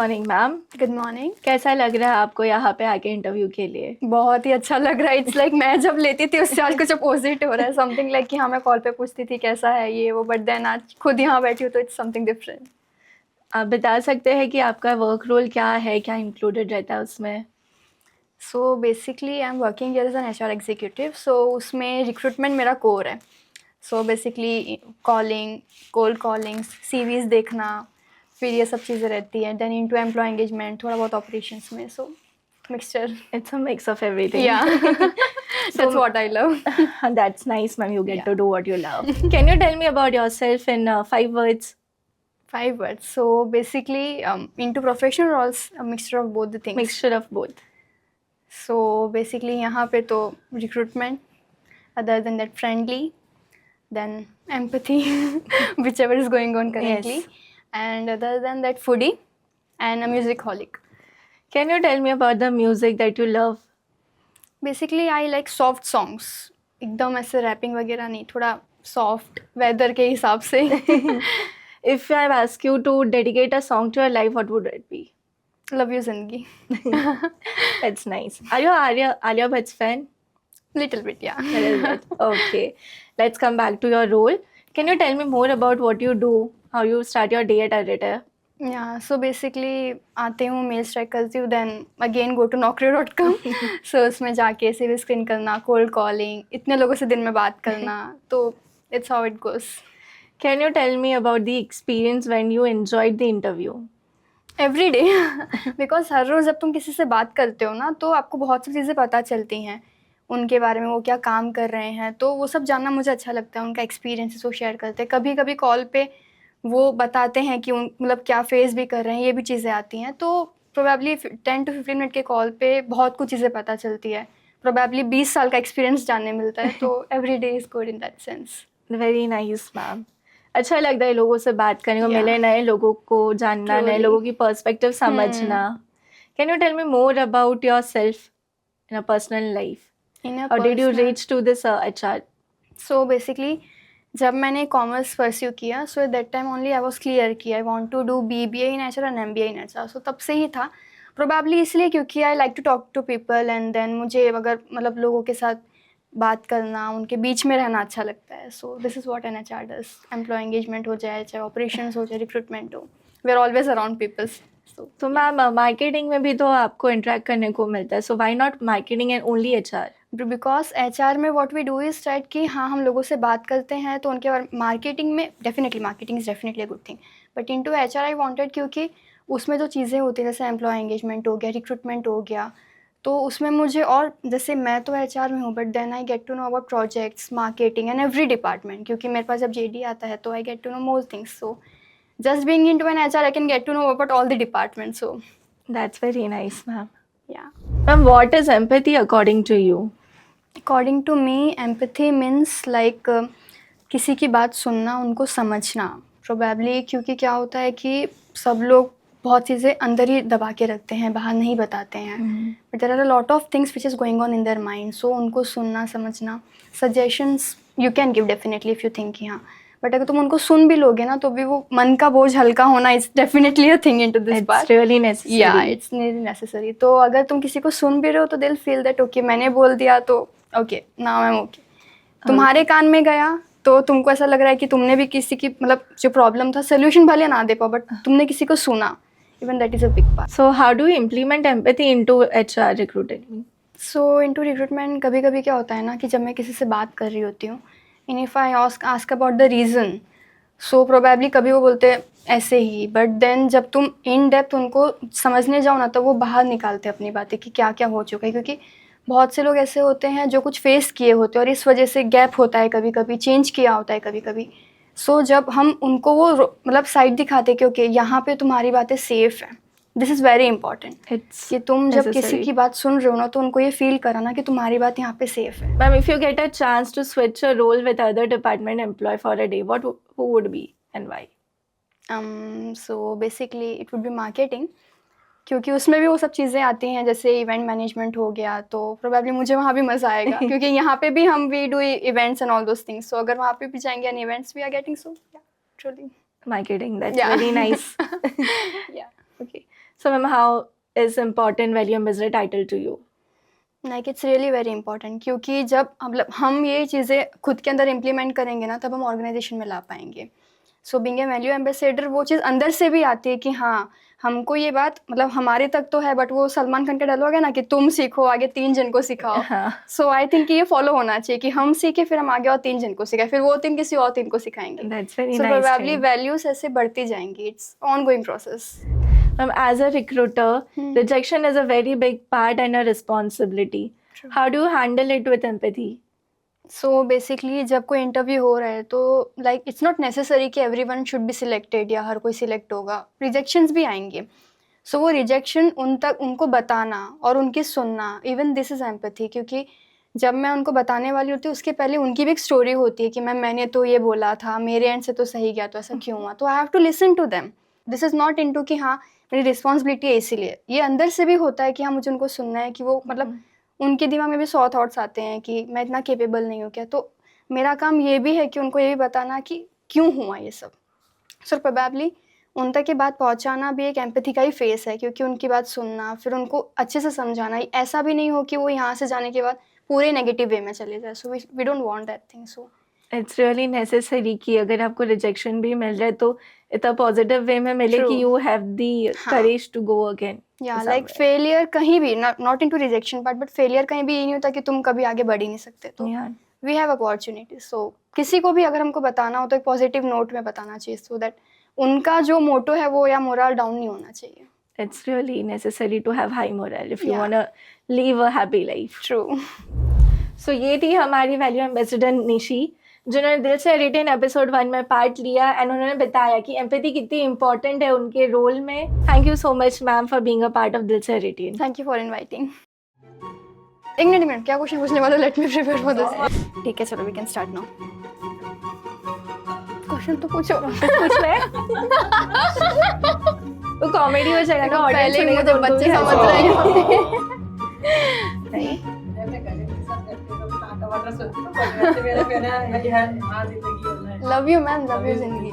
Morning ma'am. Good morning. कैसा लग रहा है आपको यहाँ पे आके इंटरव्यू के लिए? बहुत ही अच्छा लग रहा है। इट्स लाइक मैं जब लेती थी उससे आज कुछ अपोजिट हो रहा है। समथिंग लाइक कि हाँ मैं कॉल पे पूछती थी कैसा है ये वो, बट देन आज खुद यहाँ बैठी हूँ तो इट्स समथिंग डिफरेंट। आप बता सकते हैं कि आपका वर्क रोल क्या है, क्या इंक्लूडेड रहता है उसमें? So basically I am working as an HR executive. So उसमें रिक्रूटमेंट मेरा कोर है। So basically calling, cold callings, CVs देखना, फिर ये सब चीज़ें रहती हैं। देन इनटू एम्प्लॉय एंगेजमेंट, थोड़ा बहुत ऑपरेशंस में। So mixture. It's a mix of everything. या So that's what I love. that's nice, ma'am. You get Yeah. to do what you love. Can you tell me about yourself in 5 words? 5 words. So basically, into professional roles, a mixture of both the things. Mixture of both. So basically, यहाँ पे तो recruitment, other than that friendly, then empathy, whichever is going on currently, Yes. and other than that foodie, and a musicaholic. Can you tell me about the music that you love? Basically, I like soft songs. एकदम ऐसे rapping वगैरह नहीं, थोड़ा soft weather के हिसाब से. If I ask you to dedicate a song to your life, what would it be? Love you जिंदगी. That's nice. Are you Alia Bhatt's fan? Little bit, yeah. A little bit. Okay. Let's come back to your role. Can you tell me more about what you do, how you start your day at Editor? या so basically आती हूँ, mail strike करती हूँ, then again go to naukri.com. So उसमें जाके CV screen करना, cold calling, इतने लोगों से दिन में बात करना, तो it's how it goes. Can you tell me about the experience when you enjoyed the interview? Every day. Because हर रोज़ जब तुम किसी से बात करते हो ना तो आपको बहुत सी चीज़ें पता चलती हैं उनके बारे में, वो क्या काम कर रहे हैं, तो वो सब जानना मुझे अच्छा लगता है. उनका एक्सपीरियंस वो शेयर करते हैं. कभी कभी कॉल पे वो बताते हैं कि मतलब क्या फेस भी कर रहे हैं, ये भी चीज़ें आती हैं. तो प्रोबेबली 10 to 15 मिनट के कॉल पे बहुत कुछ चीज़ें पता चलती है. प्रोबेबली 20 साल का एक्सपीरियंस जानने मिलता है. तो every day is good in that sense. Very nice, ma'am. अच्छा लगता है लोगों से बात करने को, Yeah. मिले नए लोगों को जानना, नए Truly. लोगों की पर्सपेक्टिव समझना. Can you tell me more about yourself in a personal life? In a How did you personal. reach to this HR? So basically जब मैंने कॉमर्स परस्यू किया, so at that time only I was clear कि I want to do BBA in HR and MBA in HR. सो तब से ही था. Probably इसलिए क्योंकि I like to talk to people and then मुझे अगर मतलब लोगों के साथ बात करना, उनके बीच में रहना अच्छा लगता है. So this is what an HR does. Employ engagement हो जाए, चाहे ऑपरेशंस हो, चाहे रिक्रूटमेंट हो, we are always around peoples. तो मैम मार्केटिंग में भी तो आपको इंटरेक्ट करने को मिलता है, so why not marketing and only HR? Because HR में what we do is right कि हाँ हम लोगों से बात करते हैं तो उनके बारे मार्केटिंग में definitely marketing is definitely a good thing, but into HR I wanted क्योंकि उसमें जो चीज़ें होती हैं जैसे एम्प्लॉय एंगेजमेंट हो गया, रिक्रूटमेंट हो गया, तो उसमें मुझे और जैसे मैं तो HR में हूँ but then I get to know about projects, marketing and every department, क्योंकि मेरे पास जब JD आता है तो I get to know more things. So just being into an HR I can get to know about all the department. So That's very nice, ma'am. या. Ma'am, what is empathy according to you? According to me empathy means like किसी की बात सुनना, उनको समझना. Probably क्योंकि क्या होता है कि सब लोग बहुत चीज़ें अंदर ही दबा के रखते हैं, बाहर नहीं बताते हैं, but there are a lot of things which is going on in their mind. So उनको सुनना, समझना, suggestions you can give definitely if you think हाँ, बट अगर तुम उनको सुन भी लोगे ना तो भी वो मन का बोझ हल्का होना is definitely a thing into this It's part. really necessary. या इट्स नेसेसरी. तो अगर तुम किसी को सुन भी रहे हो तो दिल फील दैट ओके मैंने बोल दिया तो okay now I am okay. तुम्हारे कान में गया तो तुमको ऐसा लग रहा है कि तुमने भी किसी की मतलब जो प्रॉब्लम था सोल्यूशन भले ना दे पाओ बट तुमने किसी को सुना. Even that is a big part. So how do you implement empathy into HR recruiting? So into recruitment कभी कभी क्या होता है ना कि जब मैं किसी से बात कर रही होती हूँ, इन if I ask about the reason, so probably कभी वो बोलते हैं ऐसे ही, बट देन जब तुम इन डेप्थ उनको समझने जाओ ना तो वो बाहर निकालते हैं अपनी बातें कि क्या क्या हो चुका है, क्योंकि बहुत से लोग ऐसे होते हैं जो कुछ फेस किए होते हैं और इस वजह से गैप होता है, कभी कभी चेंज किया होता है कभी कभी. सो जब हम उनको वो मतलब साइड दिखाते कि ओके यहाँ पे तुम्हारी बातें सेफ है, this is very important. It's कि तुम जब किसी necessary. की बात सुन रहे हो ना तो उनको ये फील कराना कि तुम्हारी बात यहाँ पे सेफ है. Ma'am, if you get a chance to switch a role with other department employee for a day, who would be and why? So basically it would be marketing, क्योंकि उसमें भी वो सब चीज़ें आती हैं जैसे इवेंट मैनेजमेंट हो गया, तो प्रोबेबली मुझे वहाँ भी मज़ा आएगा क्योंकि यहाँ पे भी हम we do events and all those things. So अगर वहाँ पे भी जाएंगे and events we are getting, so yeah truly Marketing, that's Yeah. very nice. या. Okay. So ma'am, how is important value ambassador title to you? Like it's really very important, क्योंकि जब मतलब हम ये चीज़ें खुद के अंदर इम्प्लीमेंट करेंगे ना, तब हम ऑर्गेनाइजेशन में ला पाएंगे. So being a value ambassador, वो चीज़ अंदर से भी आती है कि हाँ, हमको ये बात मतलब हमारे तक तो है, बट वो सलमान खान का डायलॉग है ना कि तुम सीखो आगे 3 जन को सिखाओ. हाँ. सो आई थिंक ये फॉलो होना चाहिए कि हम सीखे, फिर हम आगे और 3 जन को सिखाए, फिर वो 3 किसी और 3 को सिखाएंगे. That's very so nice. Probably thing. Values ऐसे बढ़ती जाएंगी. It's on going process. Ma'am, as a recruiter, rejection is a very big part and a responsibility. True. How do you handle it with empathy? So basically जब कोई interview हो रहा है तो like it's not necessary कि everyone should be selected या हर कोई select होगा. रिजेक्शंस भी आएंगे. सो वो रिजेक्शन उनको बताना और उनकी सुनना, इवन दिस इज़ एम्पैथी. क्योंकि जब मैं उनको बताने वाली होती हूँ, उसके पहले उनकी भी एक स्टोरी होती है कि मैंने तो ये बोला था, मेरे एंड से तो सही गया, तो ऐसा क्यों हुआ. तो I have to listen to them. This is not into कि हाँ मेरी रिस्पॉन्सिबिलिटी है इसीलिए. ये अंदर से भी होता है कि हाँ मुझे उनको सुनना है, कि वो मतलब उनके दिमाग में भी 100 थॉट्स आते हैं कि मैं इतना केपेबल नहीं हूँ क्या. तो मेरा काम ये भी है कि उनको ये भी बताना कि क्यों हुआ ये सब. सो प्रोबेबली उन तक ये बात पहुँचाना भी एक एम्पैथी का ही फेस है, क्योंकि उनकी बात सुनना, फिर उनको अच्छे से समझाना. ऐसा भी नहीं हो कि वो यहाँ से जाने के बाद पूरे नेगेटिव वे में चले जाए. So we don't want that thing. So It's really necessary कि अगर आपको रिजेक्शन भी मिल रहा है तो इतना पॉजिटिव वे में मिले True. कि यू हैव द हाँ. Courage to go again. या लाइक फेलियर कहीं भी, not into rejection part, but failure कहीं भी ये नहीं होता कि तुम कभी आगे बढ़ ही नहीं सकते. तो वी हैव अपॉर्चुनिटी. सो किसी को भी अगर हमको बताना हो तो एक पॉजिटिव नोट में बताना चाहिए, सो दैट उनका जो मोटो है वो या मोरल डाउन नहीं होना चाहिए. It's really necessary to have high morale if you Yeah. want to live a happy life. True. So ये थी हमारी वैल्यू एम्बेसडर निशी, जिन्होंने दिल से रिटेन एपिसोड 1 में पार्ट लिया एंड उन्होंने बताया कि एम्पैथी कितनी इंपॉर्टेंट है उनके रोल में. Thank you so much ma'am for being a part of दिल से written. Thank you for inviting. एक मिनट, क्या क्वेश्चन पूछने वाला, let me prepare for this. ठीक है, चलो we can start now. Question तो पूछो. कुछ है वो कॉमेडी हो जाएगा ना. पहले ही मुझे बच्चे समझ रहे हैं. Love you ma'am, love you जिंदगी.